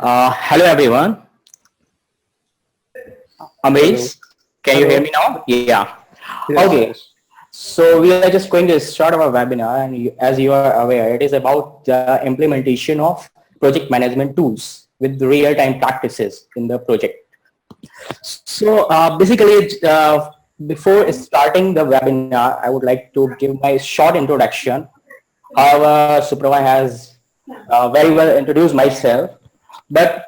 Hello everyone. Hello. Amaze, can you hear Hello. me now? Yeah. Yes, Okay. yes. So we are just going to start our webinar, and as you are aware, it is about the implementation of project management tools with real-time practices in the project. So basically, before starting the webinar, I would like to give my short introduction. However, Suprava has very well introduced myself, but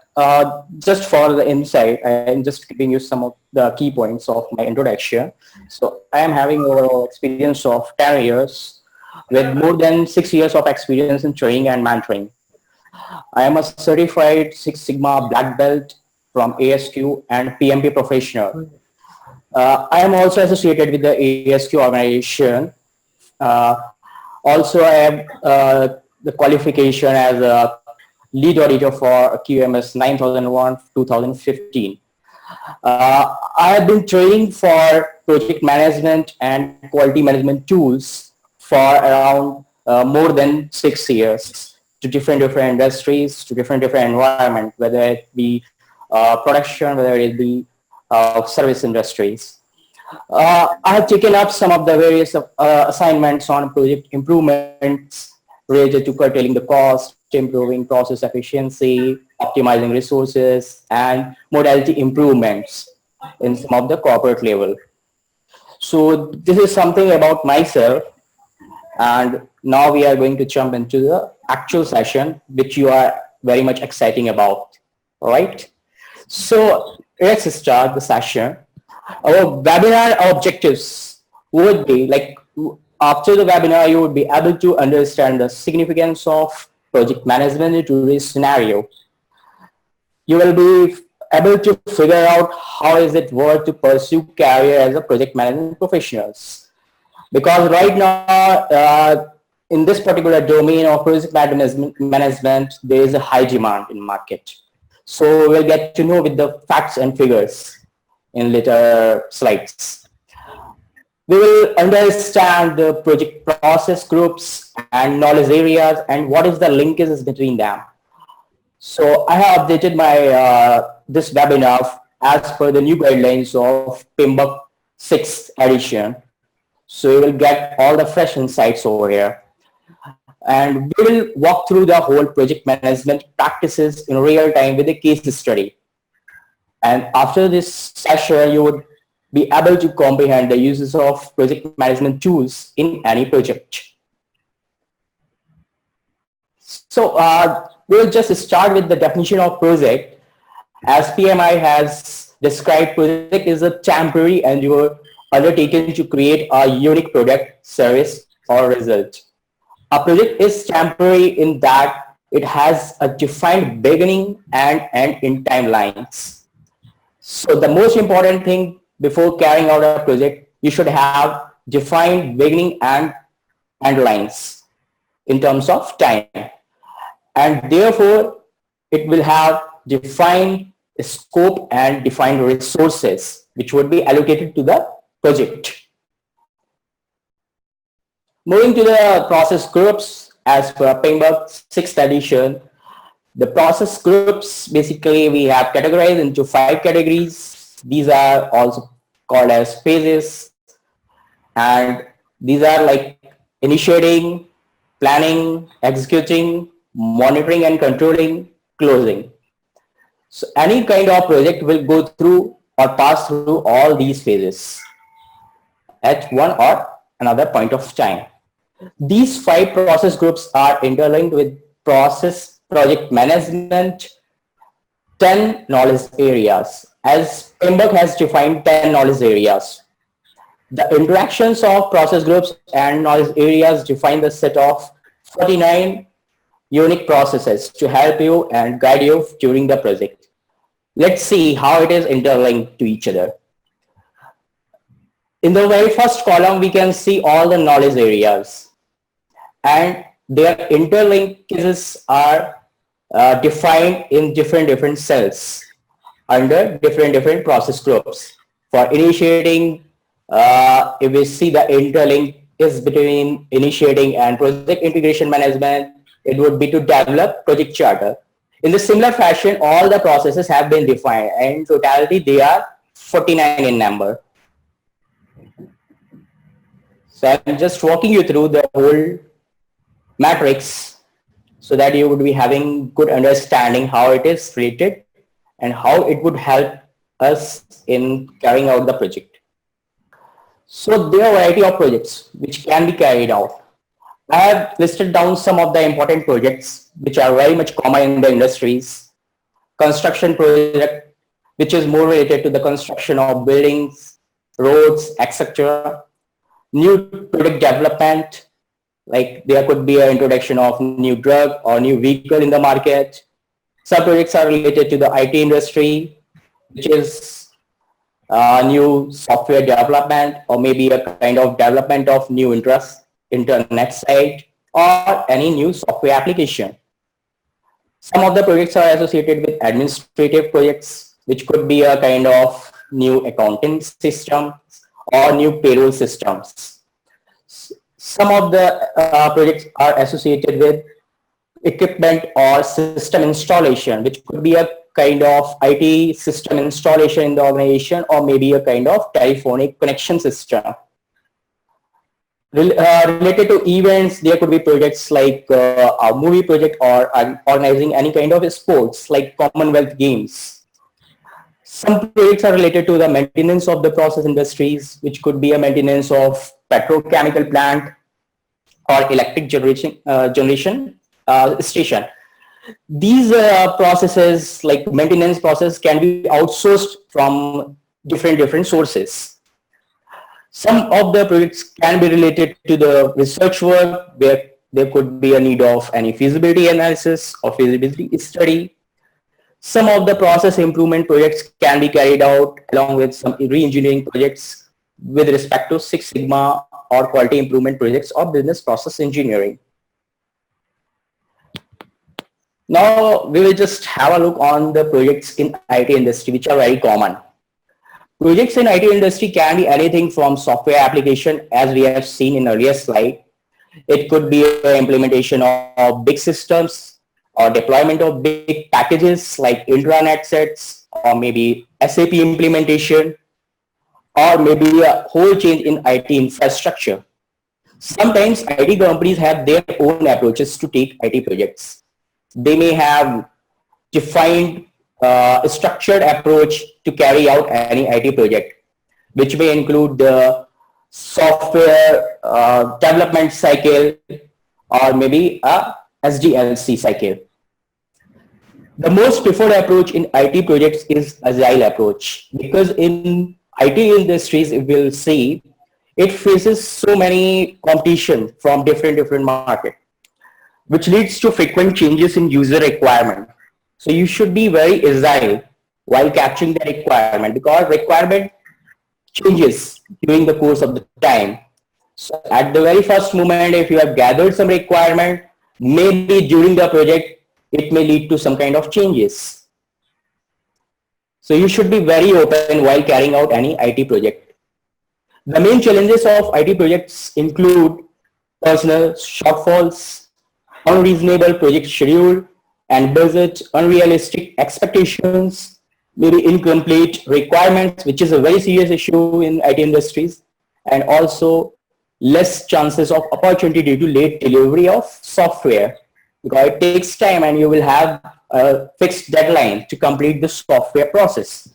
just for the insight, I am just giving you some of the key points of my introduction. So I am having overall experience of 10 years with more than 6 years of experience in training and mentoring. I am a certified Six Sigma Black Belt from ASQ and PMP professional. I am also associated with the ASQ organization. Uh, Also, I have the qualification as a lead auditor for QMS 9001 2015. I have been training for project management and quality management tools for around more than 6 years to different industries, to different environment, whether it be production, whether it be service industries. I have taken up some of the various assignments on project improvements related to curtailing the cost, improving process efficiency, optimizing resources, and modality improvements in some of the corporate level. So this is something about myself, and now we are going to jump into the actual session, which you are very much exciting about. All right. So let's start the session. Our webinar objectives would be like after the webinar, you would be able to understand the significance of project management in today's scenario. You will be able to figure out how is it worth to pursue career as a project management professionals. Because right now, in this particular domain of project management, there is a high demand in market. So we'll get to know with the facts and figures in later slides. We will understand the project process groups and knowledge areas and what is the linkages between them. So I have updated my this webinar as per the new guidelines of PMBOK 6th edition. So you will get all the fresh insights over here. And we will walk through the whole project management practices in real time with a case study. And after this session, you would be able to comprehend the uses of project management tools in any project. So we'll just start with the definition of project. As PMI has described, project is a temporary endeavor undertaken to create a unique product, service, or result. A project is temporary in that it has a defined beginning and end in timelines. So the most important thing before carrying out a project, you should have defined beginning and end lines in terms of time. And therefore, it will have defined scope and defined resources, which would be allocated to the project. Moving to the process groups, as per PMBOK 6th edition, the process groups, basically we have categorized into 5 categories. These are also called as phases, and these are like initiating, planning, executing, monitoring and controlling, closing. So any kind of project will go through or pass through all these phases at one or another point of time. These 5 process groups are interlinked with process project management 10 knowledge areas. As PMBOK has defined 10 knowledge areas. The interactions of process groups and knowledge areas define the set of 49 unique processes to help you and guide you during the project. Let's see how it is interlinked to each other. In the very first column, we can see all the knowledge areas, and their interlinkages are defined in different cells under different process groups. For initiating, if we see the interlink is between initiating and project integration management, it would be to develop project charter. In the similar fashion, all the processes have been defined, and in totality, they are 49 in number. So I'm just walking you through the whole matrix so that you would be having good understanding how it is created and how it would help us in carrying out the project. So there are a variety of projects which can be carried out. I have listed down some of the important projects which are very much common in the industries. Construction project, which is more related to the construction of buildings, roads, etc. New product development, like there could be an introduction of new drug or new vehicle in the market. Some projects are related to the IT industry, which is new software development or maybe a kind of development of new internet site or any new software application. Some of the projects are associated with administrative projects, which could be a kind of new accounting system or new payroll systems. Some of the projects are associated with equipment or system installation, which could be a kind of IT system installation in the organization or maybe a kind of telephonic connection system. Related to events, there could be projects like a movie project or organizing any kind of sports like Commonwealth Games. Some projects are related to the maintenance of the process industries, which could be a maintenance of petrochemical plant or electric generation station. These processes, like maintenance process, can be outsourced from different sources. Some of the projects can be related to the research work, where there could be a need of any feasibility analysis or feasibility study. Some of the process improvement projects can be carried out along with some re-engineering projects with respect to Six Sigma or quality improvement projects or business process engineering. Now we will just have a look on the projects in IT industry, which are very common. Projects in IT industry can be anything from software application, as we have seen in earlier slide. It could be an implementation of big systems or deployment of big packages like intranet sets or maybe SAP implementation or maybe a whole change in IT infrastructure. Sometimes IT companies have their own approaches to take IT projects. They may have defined a structured approach to carry out any IT project, which may include the software development cycle or maybe a SDLC cycle. The most preferred approach in IT projects is agile approach, because in IT industries, if we'll see, it faces so many competition from different market, which leads to frequent changes in user requirement. So you should be very agile while capturing the requirement, because requirement changes during the course of the time. So at the very first moment, if you have gathered some requirement, maybe during the project, it may lead to some kind of changes. So you should be very open while carrying out any IT project. The main challenges of IT projects include personal shortfalls, unreasonable project schedule and budget, unrealistic expectations, maybe incomplete requirements, which is a very serious issue in IT industries, and also less chances of opportunity due to late delivery of software, because it takes time and you will have a fixed deadline to complete the software process.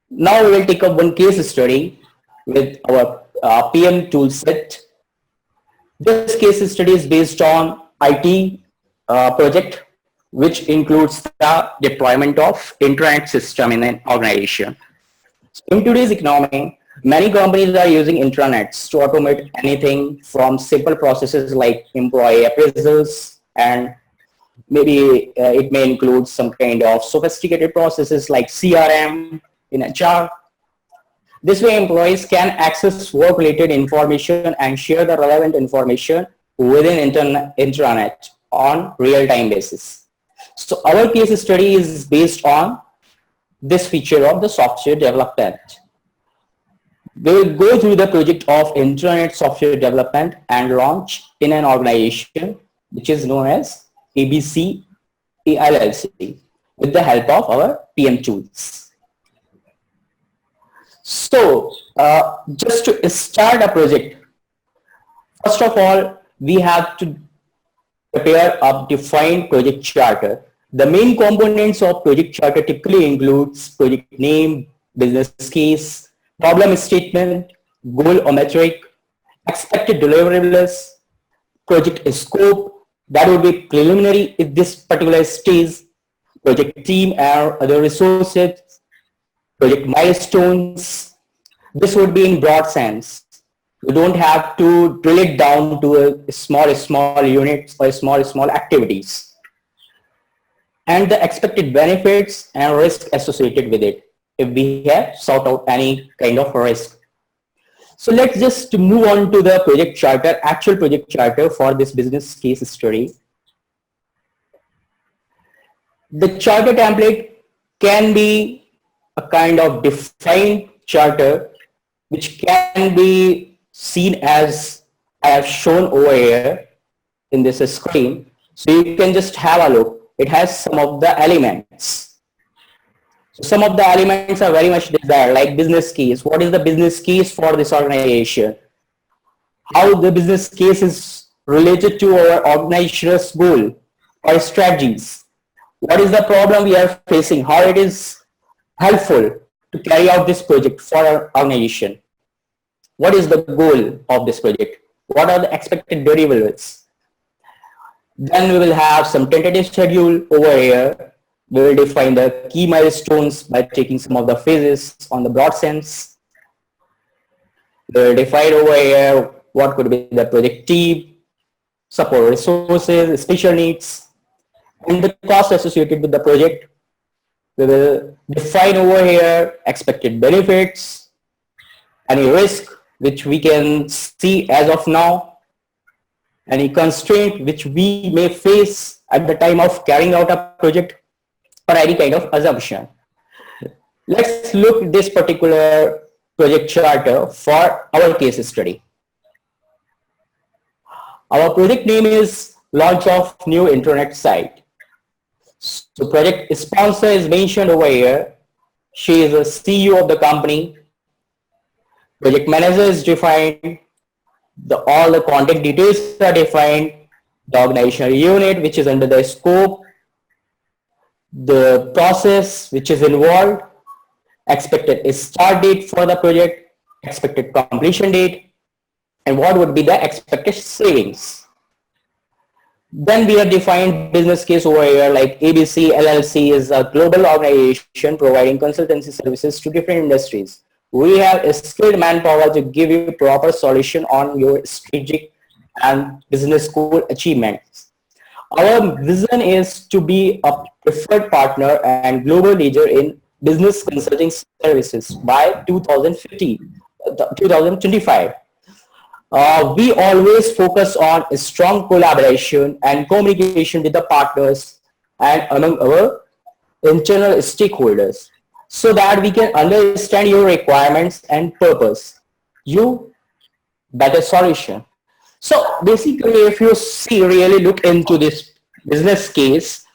Now we will take up one case study with our PM toolset. This case study is based on IT project, which includes the deployment of intranet system in an organization. So in today's economy, many companies are using intranets to automate anything from simple processes like employee appraisals, and maybe it may include some kind of sophisticated processes like CRM in HR. This way, employees can access work-related information and share the relevant information within intranet on real-time basis. So our case study is based on this feature of the software development. We will go through the project of intranet software development and launch in an organization which is known as ABC LLC with the help of our PM tools. So just to start a project, first of all, we have to prepare a defined project charter. The main components of project charter typically includes project name, business case, problem statement, goal or metric, expected deliverables, project scope, that would be preliminary at this particular stage, project team and other resources, project milestones. This would be in broad sense. You don't have to drill it down to a small units or small activities. And the expected benefits and risk associated with it, if we have sought out any kind of risk. So let's just move on to the project charter, actual project charter for this business case study. The charter template can be a kind of defined charter, which can be seen as I have shown over here in this screen. So you can just have a look. It has some of the elements. Some of the elements are very much desired, like business case. What is the business case for this organization? How the business case is related to our organization's goal or strategies. What is the problem we are facing? How it is helpful to carry out this project for our organization? What is the goal of this project? What are the expected deliverables? Then we will have some tentative schedule over here. We will define the key milestones by taking some of the phases on the broad sense. We will define over here what could be the project team, support resources, special needs, and the cost associated with the project. We will define over here expected benefits, any risk which we can see as of now, any constraint which we may face at the time of carrying out a project, or any kind of assumption. Let's look at this particular project charter for our case study. Our project name is launch of new internet site. So project sponsor is mentioned over here. She is the CEO of the company. Project manager is defined. All the contact details are defined. The organizational unit which is under the scope. The process which is involved. Expected start date for the project. Expected completion date. And what would be the expected savings. Then we have defined business case over here, like ABC LLC is a global organization providing consultancy services to different industries. We have a skilled manpower to give you proper solution on your strategic and business goal achievements. Our vision is to be a preferred partner and global leader in business consulting services by 2025. We always focus on a strong collaboration and communication with the partners and among our internal stakeholders so that we can understand your requirements and purpose you better solution. So basically, if you really look into this business case,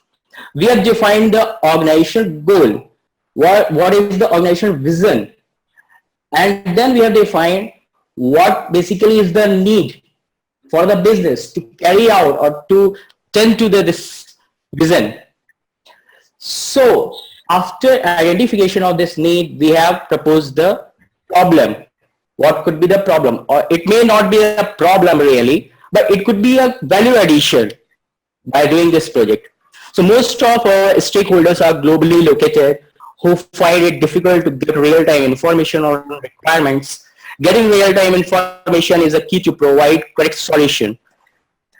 we have defined the organization goal. What is the organization vision? And then we have defined what basically is the need for the business to carry out or to tend to this vision. So after identification of this need, we have proposed the problem. What could be the problem? Or it may not be a problem really, but it could be a value addition by doing this project. So most of our stakeholders are globally located who find it difficult to get real-time information on requirements. Getting real-time information is a key to provide correct solution.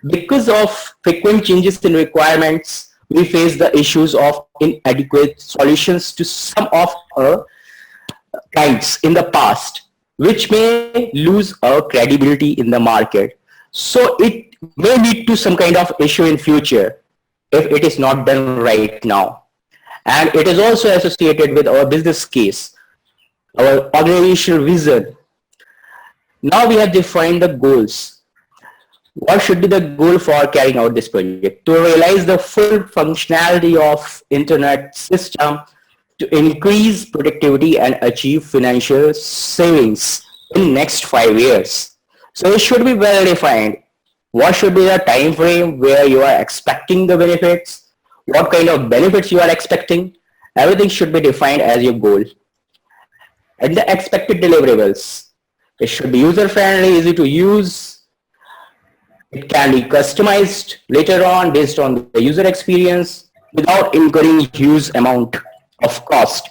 Because of frequent changes in requirements, we face the issues of inadequate solutions to some of our clients in the past, which may lose our credibility in the market. So it may lead to some kind of issue in future if it is not done right now. And it is also associated with our business case, our organizational vision. Now we have defined the goals. What should be the goal for carrying out this project? To realize the full functionality of internet system, to increase productivity and achieve financial savings in next 5 years. So it should be well defined. What should be the time frame where you are expecting the benefits? What kind of benefits you are expecting? Everything should be defined as your goal. And the expected deliverables. It should be user friendly, easy to use. It can be customized later on based on the user experience without incurring huge amount of cost,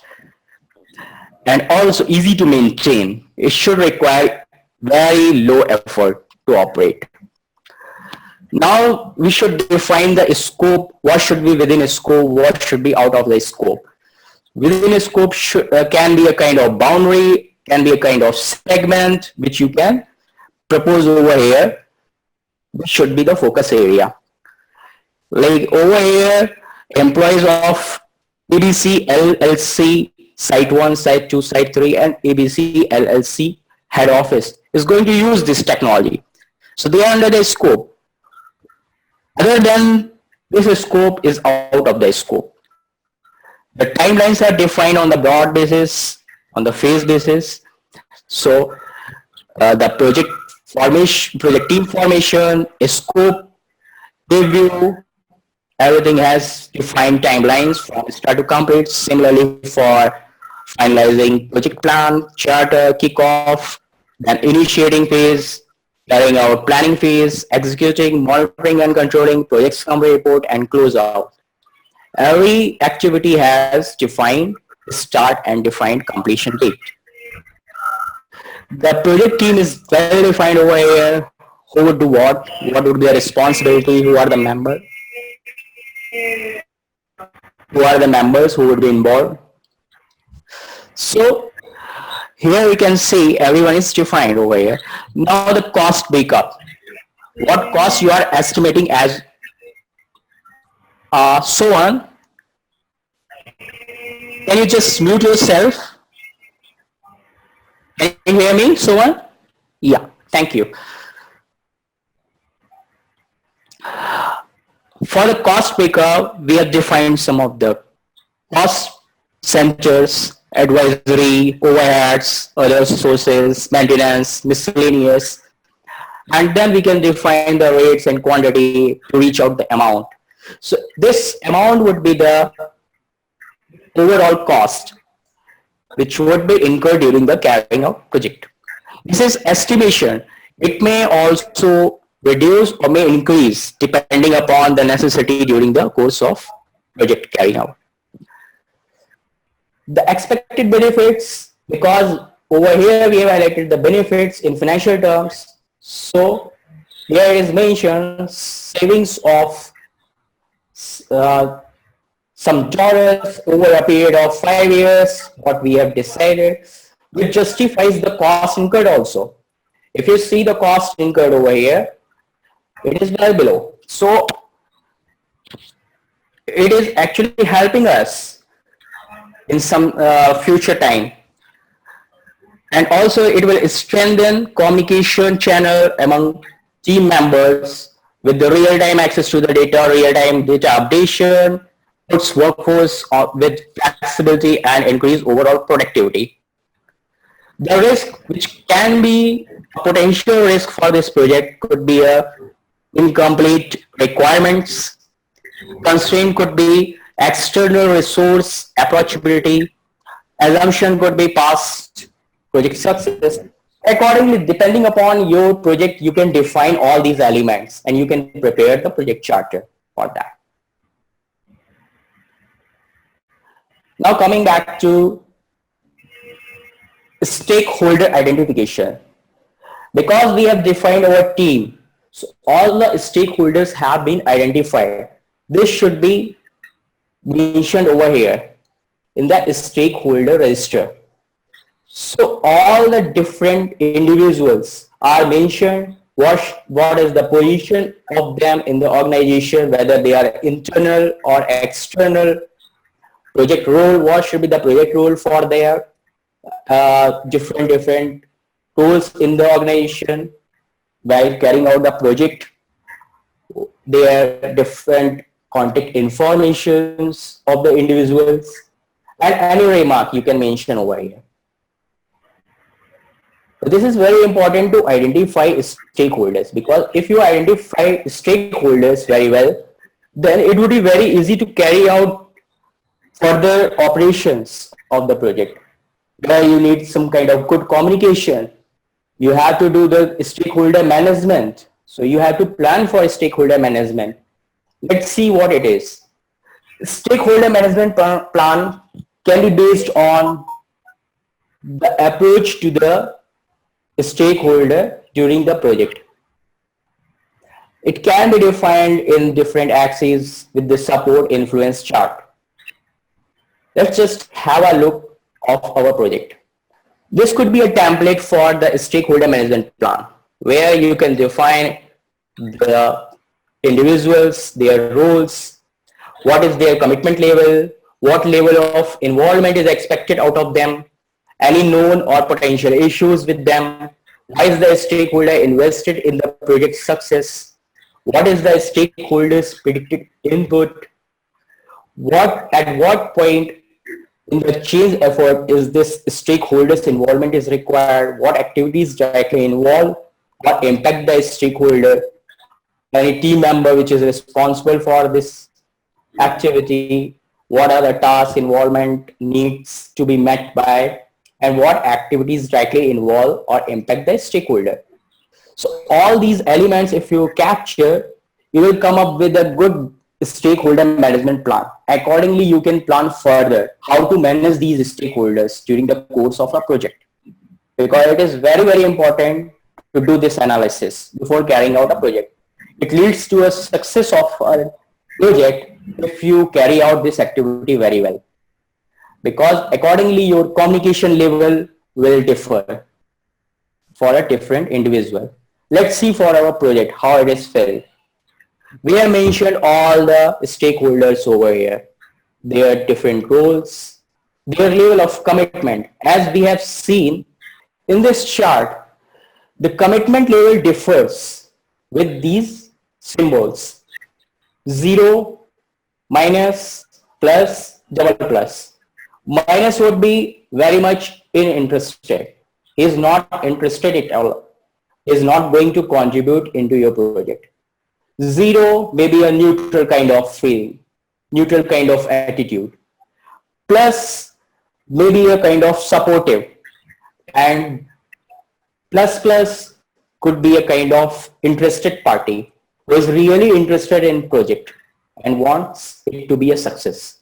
and also easy to maintain. It should require very low effort to operate. Now we should define the scope. What should be within a scope? What should be out of the scope? Within a scope can be a kind of boundary, can be a kind of segment which you can propose over here, which should be the focus area. Like over here, employees of ABC LLC, Site 1, Site 2, Site 3, and ABC LLC head office is going to use this technology. So they are under the scope. Other than this scope is out of the scope. The timelines are defined on the broad basis, on the phase basis. So the project formation, project team formation, scope, review, everything has defined timelines from start to complete. Similarly for finalizing project plan, charter, kickoff, then initiating phase, carrying out planning phase, executing, monitoring and controlling, project summary report, and close out. Every activity has defined start and defined completion date. The project team is well defined over here. Who would do what would be the responsibility, who are the members, who would be involved. So here we can see everyone is defined over here. Now the cost breakup. What cost you are estimating as so on. Can you just mute yourself? Can you hear me, so on? Yeah, thank you. For the cost breakup, we have defined some of the cost centers, advisory, overheads, other sources, maintenance, miscellaneous, and then we can define the rates and quantity to reach out the amount. So this amount would be the overall cost which would be incurred during the carrying out project. This is estimation. It may also reduce or may increase depending upon the necessity during the course of project carrying out. The expected benefits, because over here we have highlighted the benefits in financial terms. So here is mentioned savings of some dollars over a period of 5 years, what we have decided, which justifies the cost incurred also. If you see the cost incurred over here, it is well below. So it is actually helping us in some future time. And also it will strengthen communication channel among team members with the real-time access to the data, real-time data updation, puts workforce with flexibility and increase overall productivity. The risk which can be a potential risk for this project could be a incomplete requirements. Constraint could be external resource approachability. Assumption could be past project success. Accordingly, depending upon your project, you can define all these elements and you can prepare the project charter for that. Now coming back to stakeholder identification. Because we have defined our team, so all the stakeholders have been identified. This should be mentioned over here in the stakeholder register. So all the different individuals are mentioned, what is the position of them in the organization, whether they are internal or external, project role, what should be the project role for their different roles in the organization while carrying out the project, their different contact informations of the individuals, and any remark you can mention over here. This is very important to identify stakeholders, because if you identify stakeholders very well, then it would be very easy to carry out further operations of the project, where you need some kind of good communication. You have to do the stakeholder management. So you have to plan for stakeholder management. Let's see what it is. Stakeholder management plan can be based on the approach to the stakeholder during the project. It can be defined in different axes with the support influence chart. Let's just have a look of our project. This could be a template for the stakeholder management plan, where you can define the individuals, their roles, what is their commitment level, what level of involvement is expected out of them, any known or potential issues with them, why is the stakeholder invested in the project success, what is the stakeholder's predicted input, at what point in the change effort is this stakeholder's involvement is required, what activities directly involve or impact the stakeholder, any team member which is responsible for this activity, what are the task involvement needs to be met by, and what activities directly involve or impact the stakeholder. So all these elements, if you capture, you will come up with a good stakeholder management plan. Accordingly, you can plan further how to manage these stakeholders during the course of a project, because it is very, very important to do this analysis before carrying out a project. It leads to a success of a project if you carry out this activity very well, because accordingly your communication level will differ for a different individual. Let's see for our project how it is filled. We have mentioned all the stakeholders over here, their different roles, their level of commitment. As we have seen in this chart, the commitment level differs with these symbols: 0, minus, plus, double plus. Minus would be very much uninterested. He is not interested at all. He is not going to contribute into your project. 0 may be a neutral kind of feeling, neutral kind of attitude. Plus may be a kind of supportive, and plus could be a kind of interested party who is really interested in project and wants it to be a success.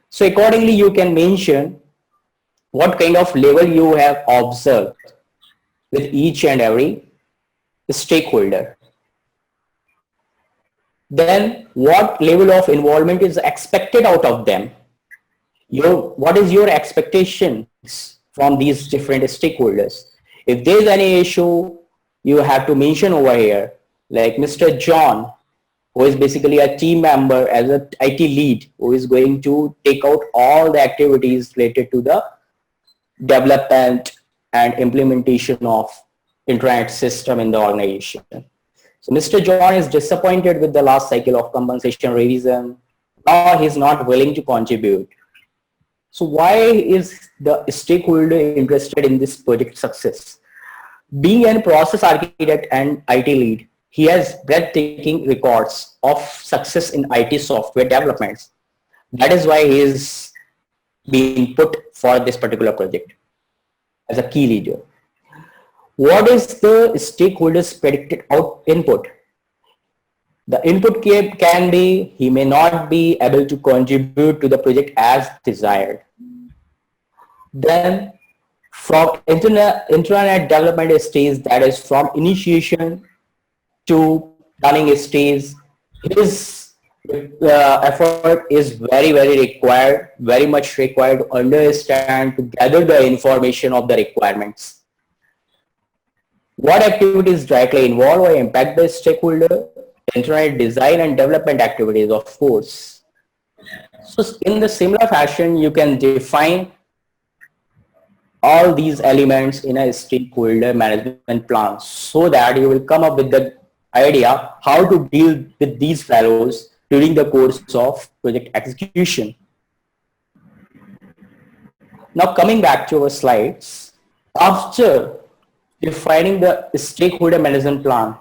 So accordingly, you can mention what kind of level you have observed with each and every stakeholder. Then what level of involvement is expected out of them? What is your expectations from these different stakeholders? If there is any issue, you have to mention over here, like Mr. John, who is basically a team member as an IT lead, who is going to take out all the activities related to the development and implementation of intranet system in the organization. So Mr. John is disappointed with the last cycle of compensation revision. Now he's not willing to contribute. So why is the stakeholder interested in this project success? Being a process architect and IT lead, he has breathtaking records of success in IT software developments. That is why he is being put for this particular project as a key leader. What is the stakeholder's predicted input? The input can be, he may not be able to contribute to the project as desired. Then from intranet development stage, that is from initiation to planning stage, his effort is very, very required, very much required to understand, to gather the information of the requirements. What activities directly involve or impact the stakeholder? Internet design and development activities, of course. So in the similar fashion, you can define all these elements in a stakeholder management plan, so that you will come up with the idea how to deal with these fellows during the course of project execution. Now coming back to our slides, after defining the stakeholder management plan,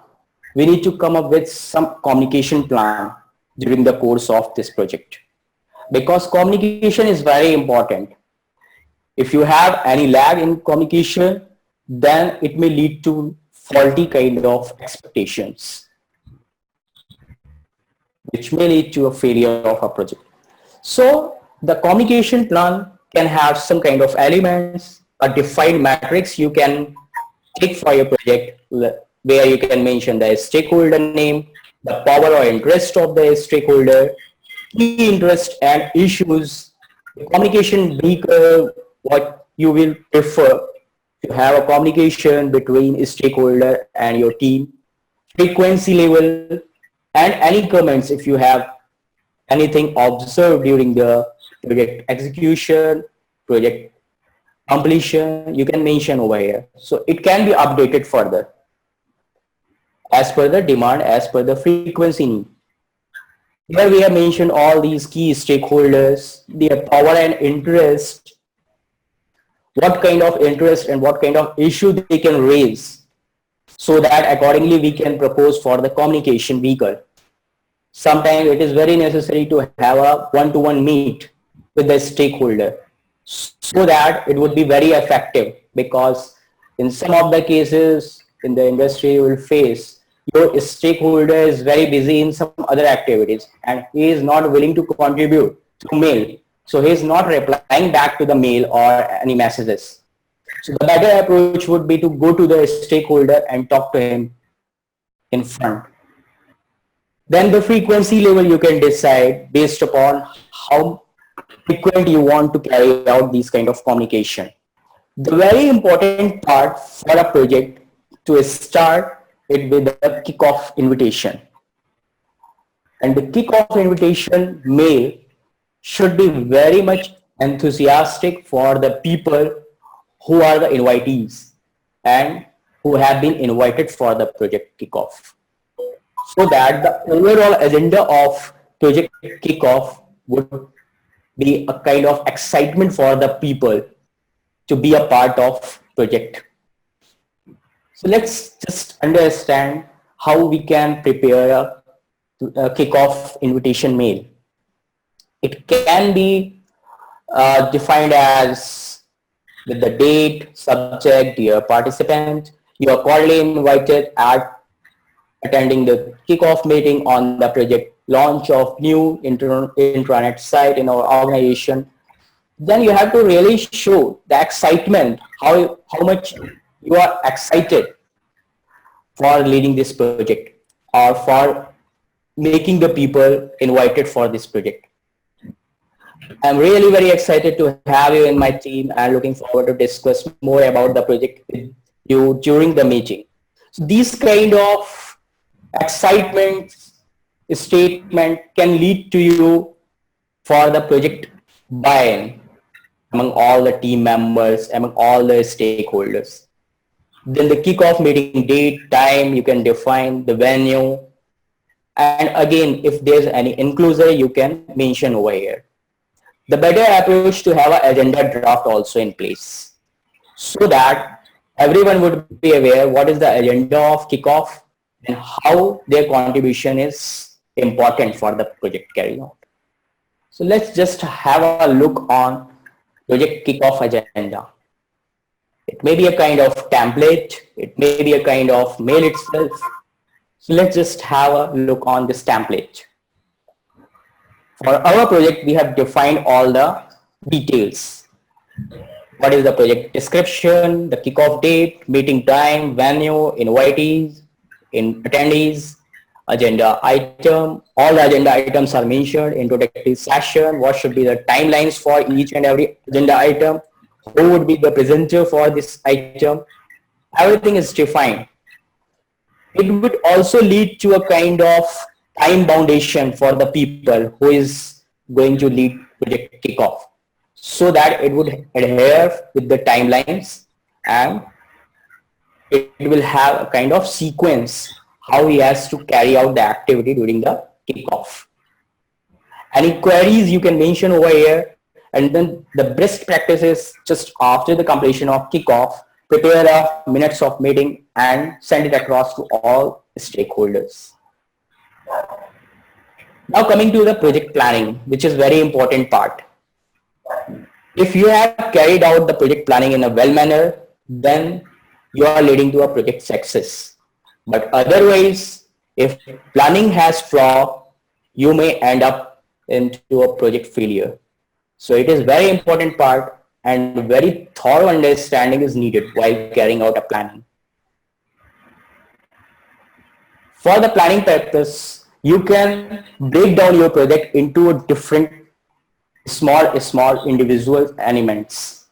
we need to come up with some communication plan during the course of this project, because communication is very important. If you have any lag in communication, then it may lead to faulty kind of expectations, which may lead to a failure of a project. So the communication plan can have some kind of elements, a defined matrix you can take for your project, where you can mention the stakeholder name, the power or interest of the stakeholder, key interest and issues, the communication vehicle, what you will prefer to have a communication between stakeholder and your team, frequency level, and any comments if you have anything observed during the project execution, project completion, you can mention over here. So it can be updated further as per the demand, as per the frequency need. Here we have mentioned all these key stakeholders, their power and interest, what kind of interest and what kind of issue they can raise, so that accordingly we can propose for the communication vehicle. Sometimes it is very necessary to have a one-to-one meet with the stakeholder, so that it would be very effective, because in some of the cases in the industry you will face your stakeholder is very busy in some other activities and he is not willing to contribute to mail. So he is not replying back to the mail or any messages. So the better approach would be to go to the stakeholder and talk to him in front. Then the frequency level you can decide based upon how frequent you want to carry out these kind of communication. The very important part for a project to start it with the kickoff invitation. And the kickoff invitation mail should be very much enthusiastic for the people who are the invitees and who have been invited for the project kickoff, so that the overall agenda of project kickoff would be a kind of excitement for the people to be a part of project. So let's just understand how we can prepare a kickoff invitation mail. It can be defined as with the date, subject, dear participant, you are cordially invited at attending the kickoff meeting on the project launch of new intranet site in our organization. Then you have to really show the excitement, how much you are excited for leading this project or for making the people invited for this project. I'm really very excited to have you in my team and looking forward to discuss more about the project with you during the meeting. So these kind of excitement statement can lead to you for the project buy-in among all the team members, among all the stakeholders. Then the kickoff meeting date, time, you can define the venue. And again, if there's any incluser, you can mention over here. The better approach to have an agenda draft also in place, so that everyone would be aware what is the agenda of kickoff and how their contribution is important for the project carrying out. So let's just have a look on project kickoff agenda. It may be a kind of template, it may be a kind of mail itself. So let's just have a look on this template. For our project, we have defined all the details. What is the project description, the kickoff date, meeting time, venue, invitees, attendees, agenda item. All the agenda items are mentioned, introductory session, what should be the timelines for each and every agenda item, who would be the presenter for this item. Everything is defined. It would also lead to a kind of time foundation for the people who is going to lead project kickoff, so that it would adhere with the timelines and it will have a kind of sequence how he has to carry out the activity during the kickoff. Any queries you can mention over here, and then the best practice is just after the completion of kickoff, prepare a minutes of meeting and send it across to all stakeholders. Now coming to the project planning, which is very important part. If you have carried out the project planning in a well manner, then you are leading to a project success. But otherwise, if planning has flaw, you may end up into a project failure. So it is very important part, and very thorough understanding is needed while carrying out a planning. For the planning purpose, you can break down your project into different small individual elements,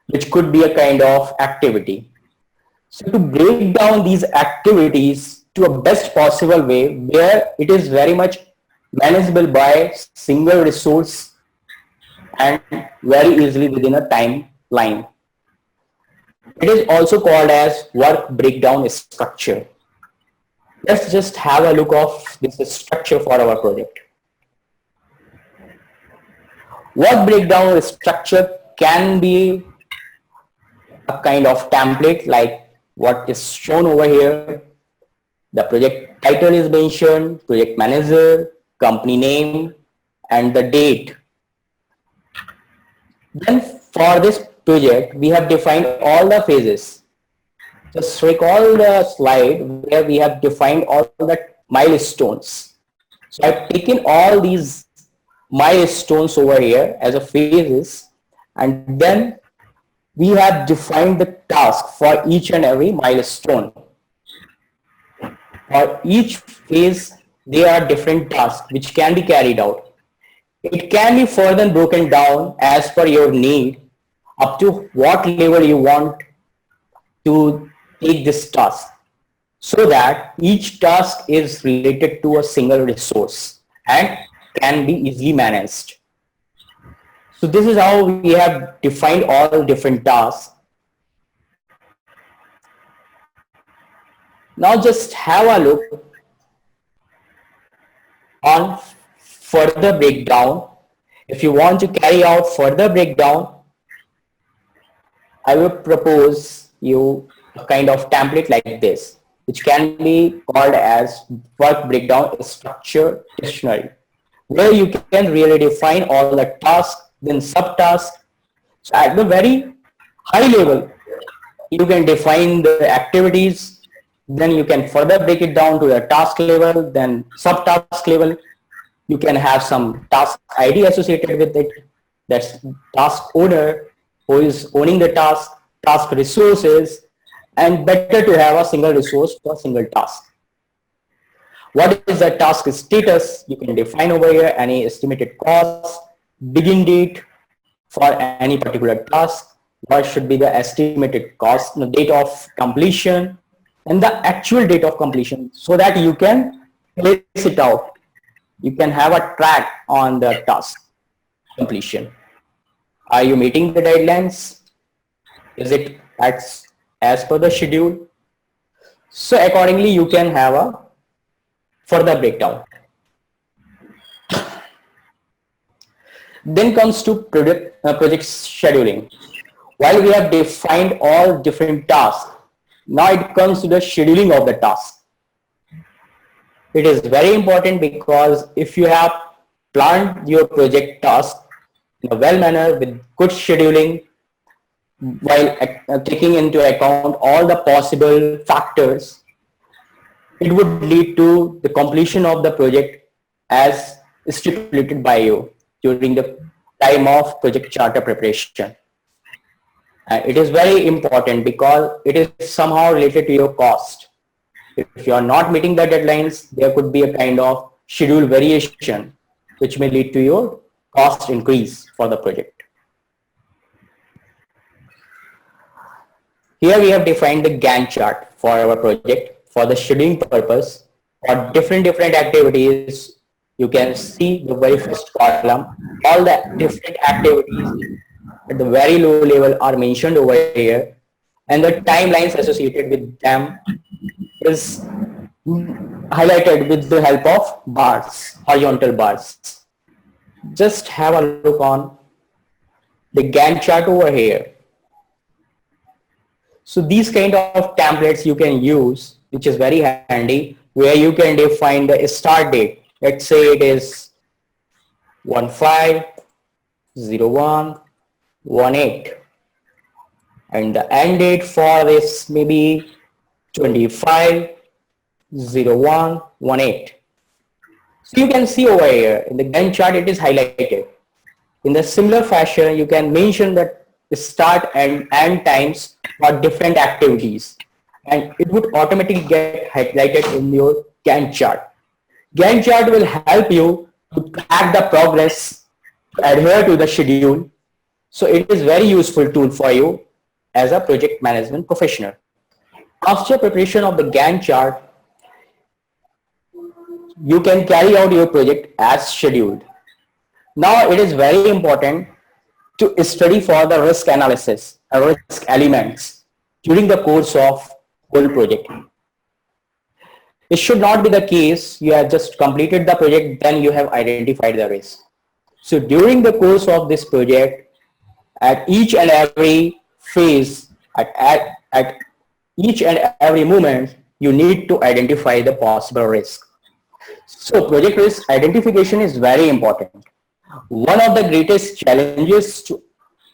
which could be a kind of activity. So to break down these activities to a best possible way where it is very much manageable by single resource and very easily within a timeline. It is also called as work breakdown structure. Let's just have a look of this structure for our project. Work breakdown structure can be a kind of template like what is shown over here. The project title is mentioned, project manager, company name, and the date. Then for this project, we have defined all the phases. Just recall the slide where we have defined all the milestones. So I've taken all these milestones over here as a phases, and then we have defined the task for each and every milestone. For each phase, there are different tasks which can be carried out. It can be further broken down as per your need, up to what level you want to take this task, so that each task is related to a single resource and can be easily managed. So this is how we have defined all different tasks. Now just have a look on further breakdown. If you want to carry out further breakdown, I will propose you a kind of template like this, which can be called as work breakdown structure dictionary, where you can really define all the tasks, then subtasks. So at the very high level, you can define the activities, then you can further break it down to the task level, then subtask level. You can have some task ID associated with it. That's task owner, who is owning the task, task resources, and better to have a single resource for a single task. What is the task status? You can define over here any estimated cost, begin date for any particular task, what should be the estimated cost, the date of completion, and the actual date of completion, so that you can place it out. You can have a track on the task completion. Are you meeting the deadlines? Is it as per the schedule? So accordingly, you can have a further breakdown. Then comes to project scheduling. While we have defined all different tasks, now it comes to the scheduling of the task. It is very important, because if you have planned your project task in a well manner with good scheduling, while taking into account all the possible factors, it would lead to the completion of the project as stipulated by you during the time of project charter preparation. It is very important because it is somehow related to your cost. If you are not meeting the deadlines, there could be a kind of schedule variation, which may lead to your cost increase for the project. Here we have defined the Gantt chart for our project for the scheduling purpose. For different activities, you can see the very first column. All the different activities at the very low level are mentioned over here, and the timelines associated with them is highlighted with the help of bars, horizontal bars. Just have a look on the Gantt chart over here. So these kind of templates you can use, which is very handy, where you can define the start date. Let's say it is 15/01/18, and the end date for this maybe 25/01/18. So you can see over here in the Gantt chart it is highlighted. In the similar fashion, you can mention the start and end times for different activities, and it would automatically get highlighted in your Gantt chart. Gantt chart will help you to track the progress, to adhere to the schedule. So it is very useful tool for you as a project management professional. After preparation of the Gantt chart, you can carry out your project as scheduled. Now it is very important to study for the risk analysis and risk elements during the course of whole project. It should not be the case you have just completed the project, then you have identified the risk. So during the course of this project, at each and every phase, at each and every moment, you need to identify the possible risk. So project risk identification is very important. One of the greatest challenges to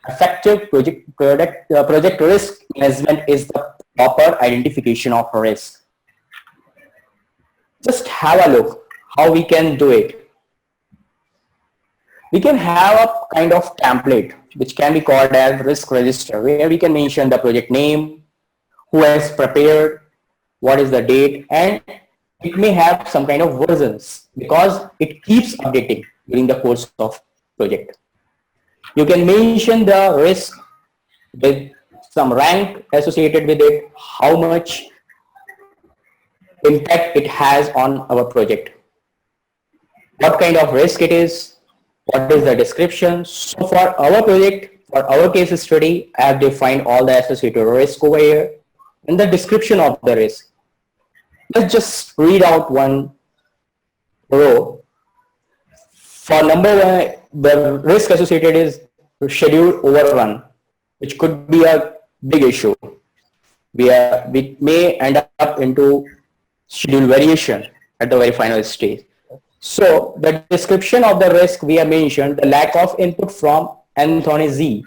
effective project risk management is the proper identification of risk. Just have a look how we can do it. We can have a kind of template which can be called as risk register, where we can mention the project name, who has prepared, what is the date, and it may have some kind of versions because it keeps updating during the course of project. You can mention the risk with some rank associated with it, how much impact it has on our project, what kind of risk it is, what is the description. So for our project, for our case study, I have defined all the associated risk over here and the description of the risk. Let's just read out one row. For number one, the risk associated is schedule overrun, which could be a big issue. We may end up into schedule variation at the very final stage. So the description of the risk we have mentioned, the lack of input from Anthony Z,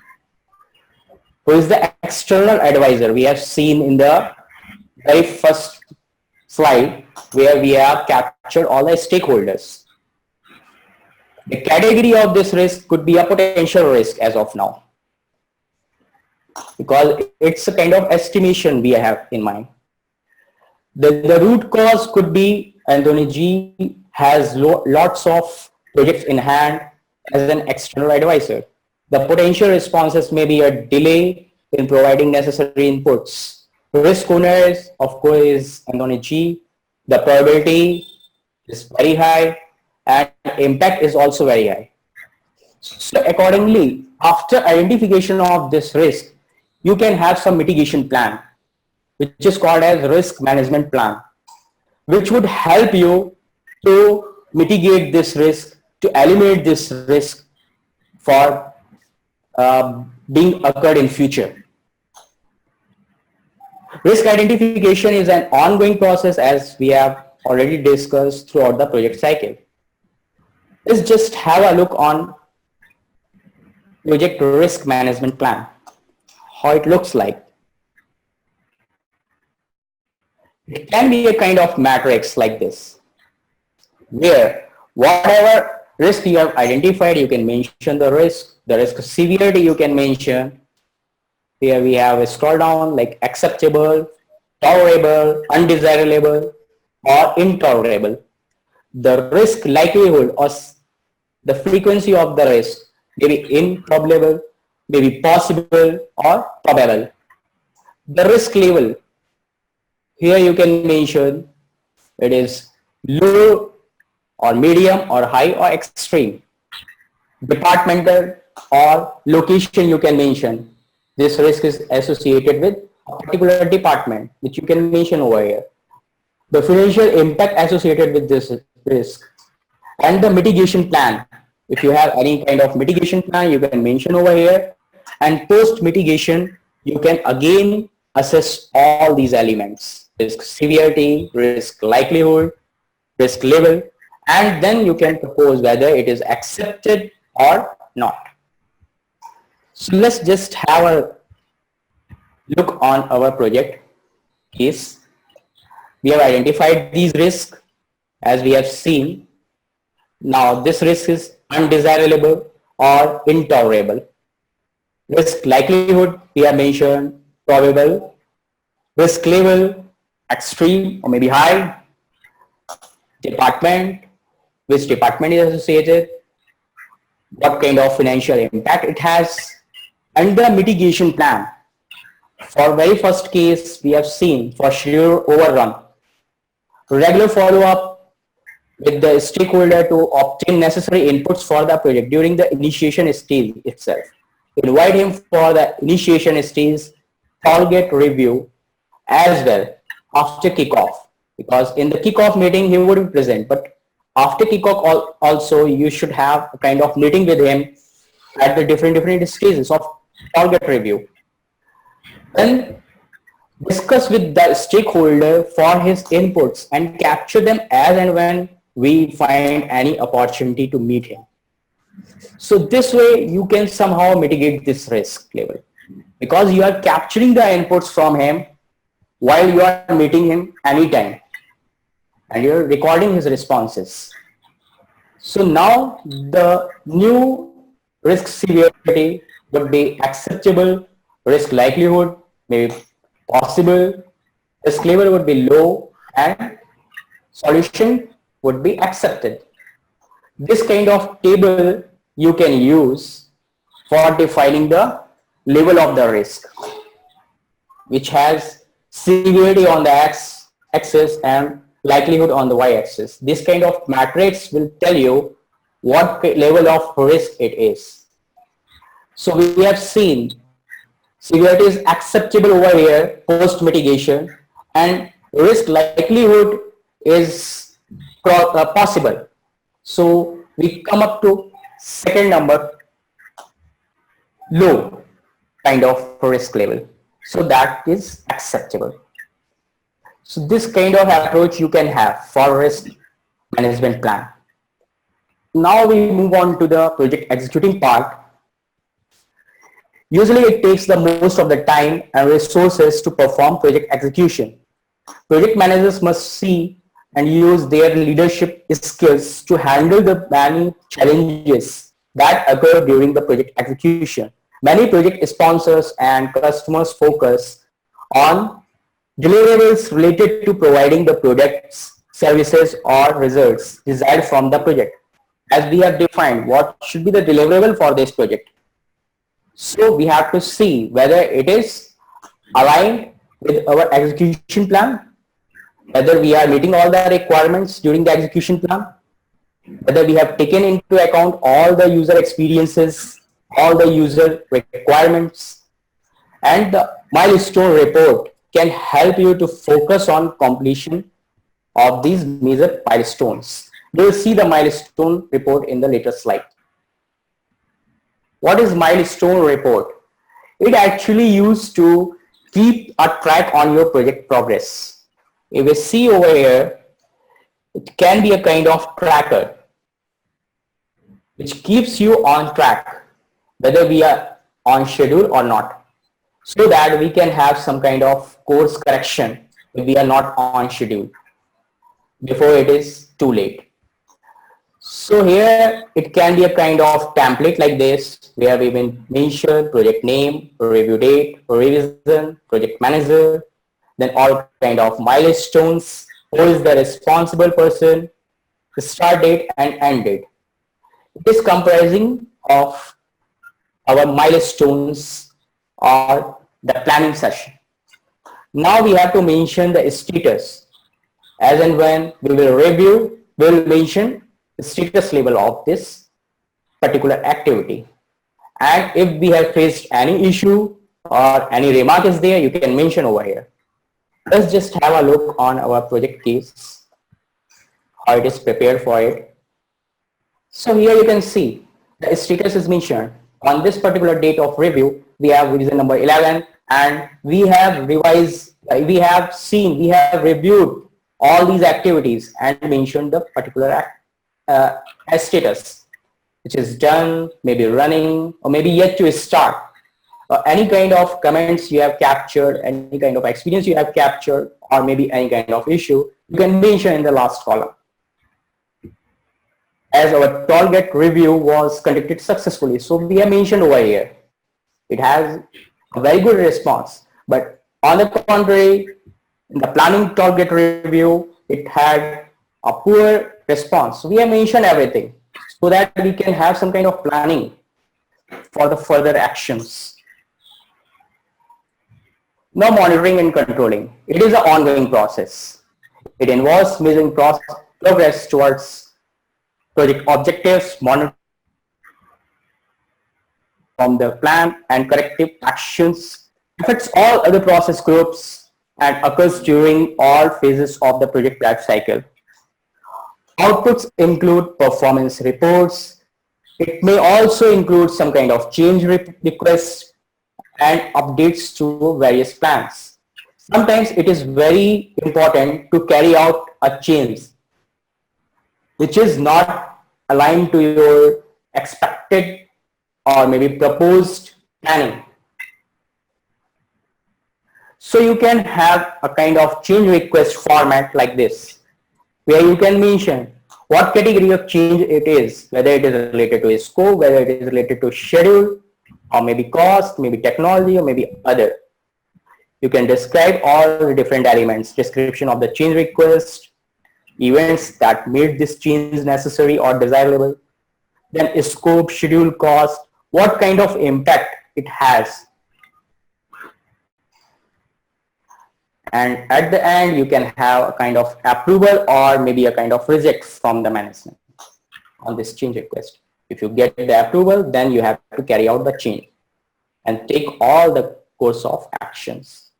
who is the external advisor we have seen in the very first slide, where we have captured all the stakeholders. The category of this risk could be a potential risk as of now, because it's a kind of estimation we have in mind. The root cause could be Anthony G has lots of projects in hand as an external advisor. The potential responses may be a delay in providing necessary inputs. Risk owners, of course, is Anthony G. The probability is very high and impact is also very high. So accordingly, after identification of this risk, you can have some mitigation plan, which is called as risk management plan, which would help you to mitigate this risk, to eliminate this risk for being occurred in future. Risk identification is an ongoing process, as we have already discussed throughout the project cycle. Let's just have a look on project risk management plan, how it looks like. It can be a kind of matrix like this, where whatever risk you have identified, you can mention the risk severity you can mention. Here we have a scroll down like acceptable, tolerable, undesirable, or intolerable. The risk likelihood or the frequency of the risk may be improbable, may be possible, or probable. The risk level, here you can mention it is low or medium or high or extreme. Departmental or location you can mention. This risk is associated with a particular department, which you can mention over here. the financial impact associated with this risk, and the mitigation plan. If you have any kind of mitigation plan, you can mention over here. And post mitigation, you can again assess all these elements: risk severity, risk likelihood, risk level, and then you can propose whether it is accepted or not. So let's just have a look on our project case. We have identified these risks as we have seen. Now this risk is undesirable or intolerable. Risk likelihood, we have mentioned probable. Risk level, extreme or maybe high. Department, which department is associated, what kind of financial impact it has, and the mitigation plan. For very first case, we have seen for schedule overrun, regular follow-up with the stakeholder to obtain necessary inputs for the project during the initiation stage itself. Invite him for the initiation stage, target review as well after kickoff, because in the kickoff meeting he would be present, but after kickoff also you should have a kind of meeting with him at the different stages of target review. Then discuss with the stakeholder for his inputs and capture them as and when we find any opportunity to meet him. So this way you can somehow mitigate this risk level, because you are capturing the inputs from him while you are meeting him anytime and you're recording his responses. So now the new risk severity would be acceptable, risk likelihood may be possible, risk level would be low, and solution would be accepted. This kind of table you can use for defining the level of the risk, which has severity on the x-axis and likelihood on the y-axis. This kind of matrix will tell you what level of risk it is. So we have seen severity is acceptable over here post mitigation, and risk likelihood is possible. So we come up to second number, low kind of risk level. So that is acceptable. So this kind of approach you can have for risk management plan. Now we move on to the project executing part. Usually it takes the most of the time and resources to perform project execution. Project managers must see and use their leadership skills to handle the many challenges that occur during the project execution. Many project sponsors and customers focus on deliverables related to providing the products, services, or results desired from the project. As we have defined what should be the deliverable for this project. So we have to see whether it is aligned with our execution plan, whether we are meeting all the requirements during the execution plan, whether we have taken into account all the user experiences, all the user requirements, and the milestone report can help you to focus on completion of these major milestones. We will see the milestone report in the later slide. What is milestone report? It actually used to keep a track on your project progress. If we see over here, it can be a kind of tracker which keeps you on track, whether we are on schedule or not, so that we can have some kind of course correction if we are not on schedule before it is too late. So here it can be a kind of template like this, where we will mention project name, review date, revision, project manager, then all kind of milestones, who is the responsible person, the start date and end date. It is comprising of our milestones or the planning session. Now we have to mention the status. As and when we will review, we will mention the status level of this particular activity. And if we have faced any issue or any remark is there, you can mention over here. Let's just have a look on our project case, how it is prepared for it. So here you can see the status is mentioned. On this particular date of review, we have revision number 11, and we have revised, we have reviewed all these activities and mentioned the particular status, which is done, maybe running, or maybe yet to start. Any kind of comments you have captured, any kind of experience you have captured, or maybe any kind of issue, you can mention in the last column. As our target review was conducted successfully, so we have mentioned over here, it has a very good response. But on the contrary, in the planning target review, it had a poor response. So we have mentioned everything so that we can have some kind of planning for the further actions. Now, monitoring and controlling. It is an ongoing process. It involves measuring progress towards project objectives, monitoring from the plan, and corrective actions. Affects all other process groups and occurs during all phases of the project life cycle. Outputs include performance reports. It may also include some kind of change requests and updates to various plans. Sometimes it is very important to carry out a change which is not aligned to your expected or maybe proposed planning. So you can have a kind of change request format like this, where you can mention what category of change it is, whether it is related to a scope, whether it is related to schedule, or maybe cost, maybe technology, or maybe other. You can describe all the different elements, description of the change request, events that made this change necessary or desirable, then scope, schedule, cost, what kind of impact it has. And at the end, you can have a kind of approval or maybe a kind of reject from the management on this change request. If you get the approval, then you have to carry out the change and take all the course of actions.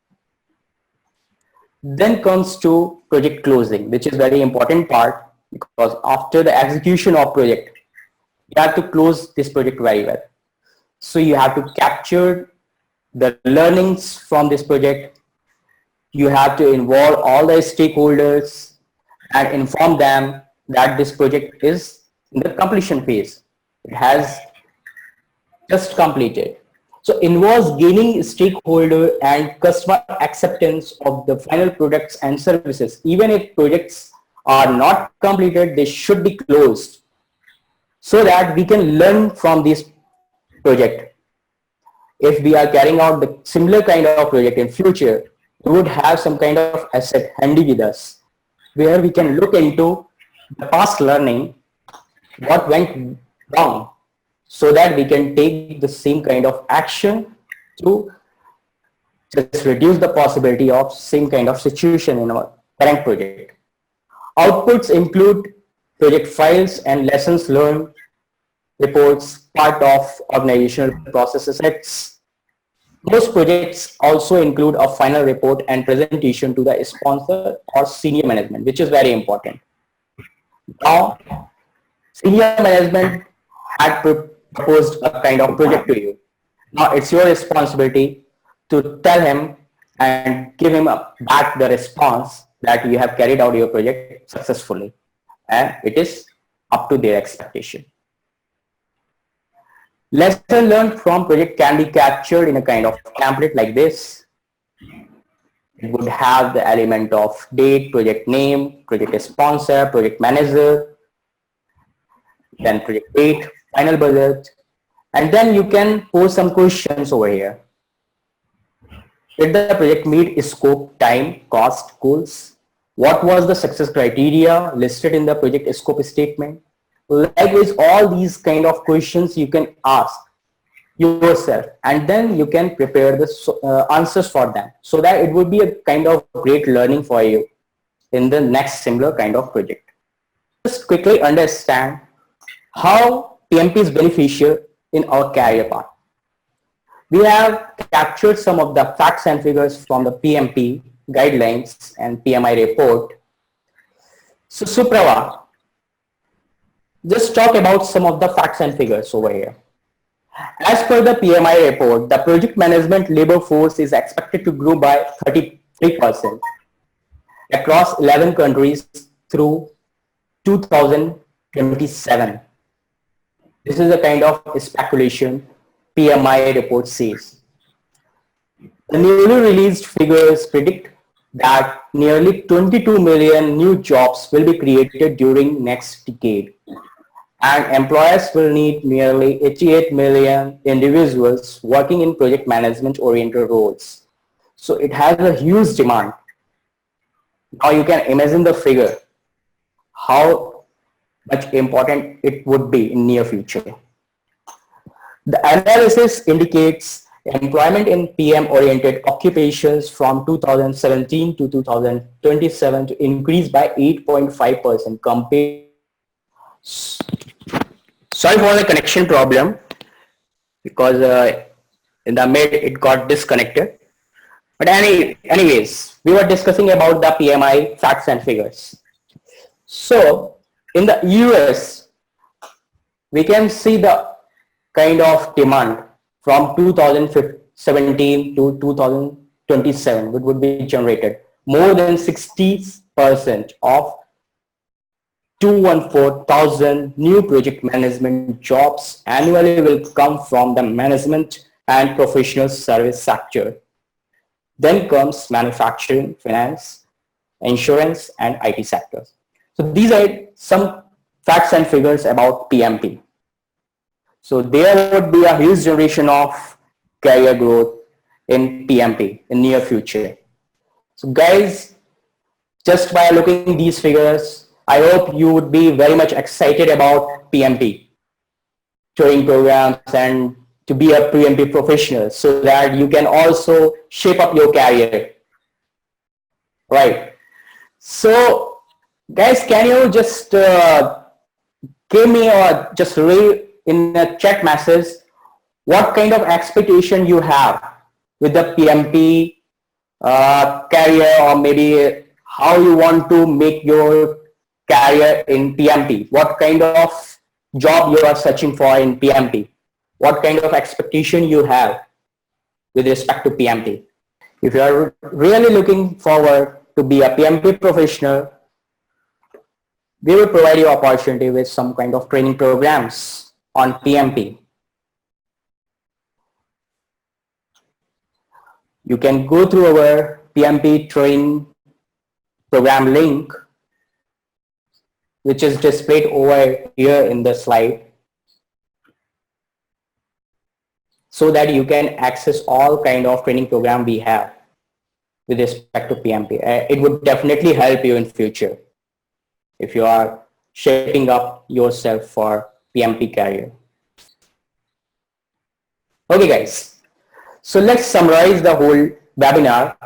Then comes to project closing, which is very important part, because after the execution of project, you have to close this project very well. So you have to capture the learnings from this project. You have to involve all the stakeholders and inform them that this project is in the completion phase. It has just completed. So involves gaining stakeholder and customer acceptance of the final products and services. Even if projects are not completed, they should be closed so that we can learn from this project. If we are carrying out the similar kind of project in future, we would have some kind of asset handy with us where we can look into the past learning, what went wrong, so that we can take the same kind of action to just reduce the possibility of same kind of situation in our current project. Outputs include project files and lessons learned, reports, part of organizational process assets. Most projects also include a final report and presentation to the sponsor or senior management, which is very important. Now, senior management had proposed a kind of project to you. Now it's your responsibility to tell him and give him back the response that you have carried out your project successfully, and it is up to their expectation. Lesson learned from project can be captured in a kind of template like this. It would have the element of date, project name, project sponsor, project manager, then project date, final budget, and then you can pose some questions over here. Did the project meet scope, time, cost, goals? What was the success criteria listed in the project scope statement? Likewise, all these kind of questions you can ask yourself, and then you can prepare the answers for them, so that it would be a kind of great learning for you in the next similar kind of project. Just quickly understand how PMP is beneficial in our career path. We have captured some of the facts and figures from the PMP, guidelines and PMI report. So Suprava, just talk about some of the facts and figures over here. As per the PMI report, the project management labor force is expected to grow by 33% across 11 countries through 2027. This is the kind of speculation PMI report says. The newly released figures predict that nearly 22 million new jobs will be created during next decade, and employers will need nearly 88 million individuals working in project management oriented roles. So it has a huge demand. Now you can imagine the figure, how much important it would be in near future. The analysis indicates employment in PM-oriented occupations from 2017 to 2027 to increase by 8.5% compared. Sorry for the connection problem, because in the mid it got disconnected. But anyways, we were discussing about the PMI facts and figures. So in the US, we can see the kind of demand from 2017 to 2027, which would be generated. More than 60% of 214,000 new project management jobs annually will come from the management and professional service sector. Then comes manufacturing, finance, insurance, and IT sectors. So these are some facts and figures about PMP. So there would be a huge generation of career growth in PMP in near future. So guys, just by looking these figures, I hope you would be very much excited about PMP training programs and to be a PMP professional, so that you can also shape up your career. Right. So guys, can you just give me or just read in a chat message what kind of expectation you have with the PMP career, or maybe how you want to make your career in PMP, what kind of job you are searching for in PMP, what kind of expectation you have with respect to PMP. If you are really looking forward to be a PMP professional, we will provide you opportunity with some kind of training programs on PMP. You can go through our PMP training program link, which is displayed over here in the slide, so that you can access all kind of training program we have with respect to PMP. It would definitely help you in future if you are shaping up yourself for PMP career. Okay guys, so let's summarize the whole webinar.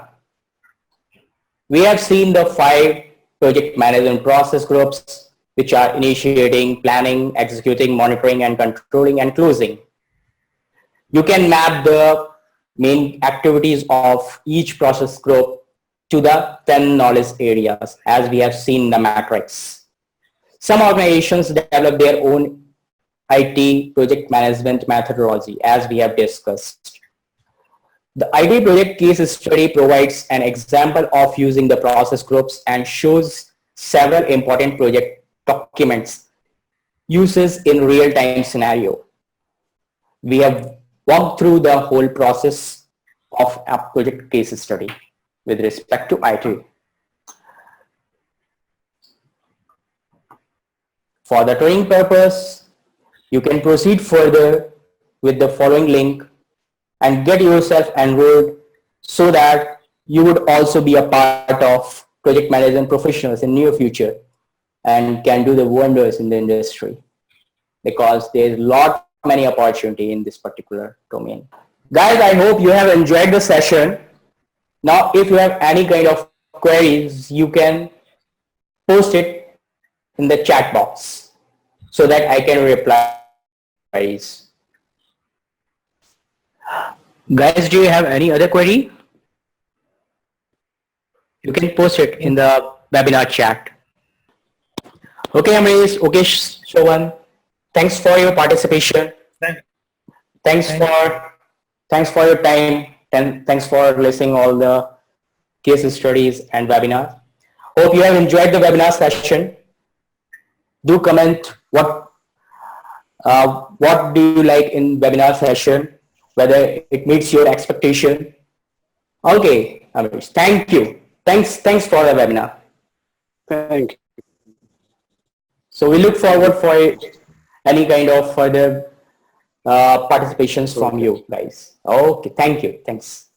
We have seen the 5 project management process groups, which are initiating, planning, executing, monitoring, and controlling, and closing. You can map the main activities of each process group to the 10 knowledge areas, as we have seen in the matrix. Some organizations develop their own IT project management methodology, as we have discussed. The IT project case study provides an example of using the process groups and shows several important project documents uses in real-time scenario. We have walked through the whole process of a project case study with respect to IT. For the training purpose, you can proceed further with the following link and get yourself enrolled, so that you would also be a part of project management professionals in near future and can do the wonders in the industry, because there's many opportunity in this particular domain. Guys, I hope you have enjoyed the session. Now, if you have any kind of queries, you can post it in the chat box so that I can reply. Guys, do you have any other query? You can post it in the webinar chat. Okay, Amrish. Okay, Shovan. Thanks for your participation. Thanks Thank for thanks for your time, and thanks for listening all the case studies and webinars. Hope you have enjoyed the webinar session. Do comment what do you like in webinar session, whether it meets your expectation. Okay, Amish, thank you. Thanks for the webinar. Thank you. So we look forward for any kind of further participations from Okay. you guys. Okay, thank you. Thanks.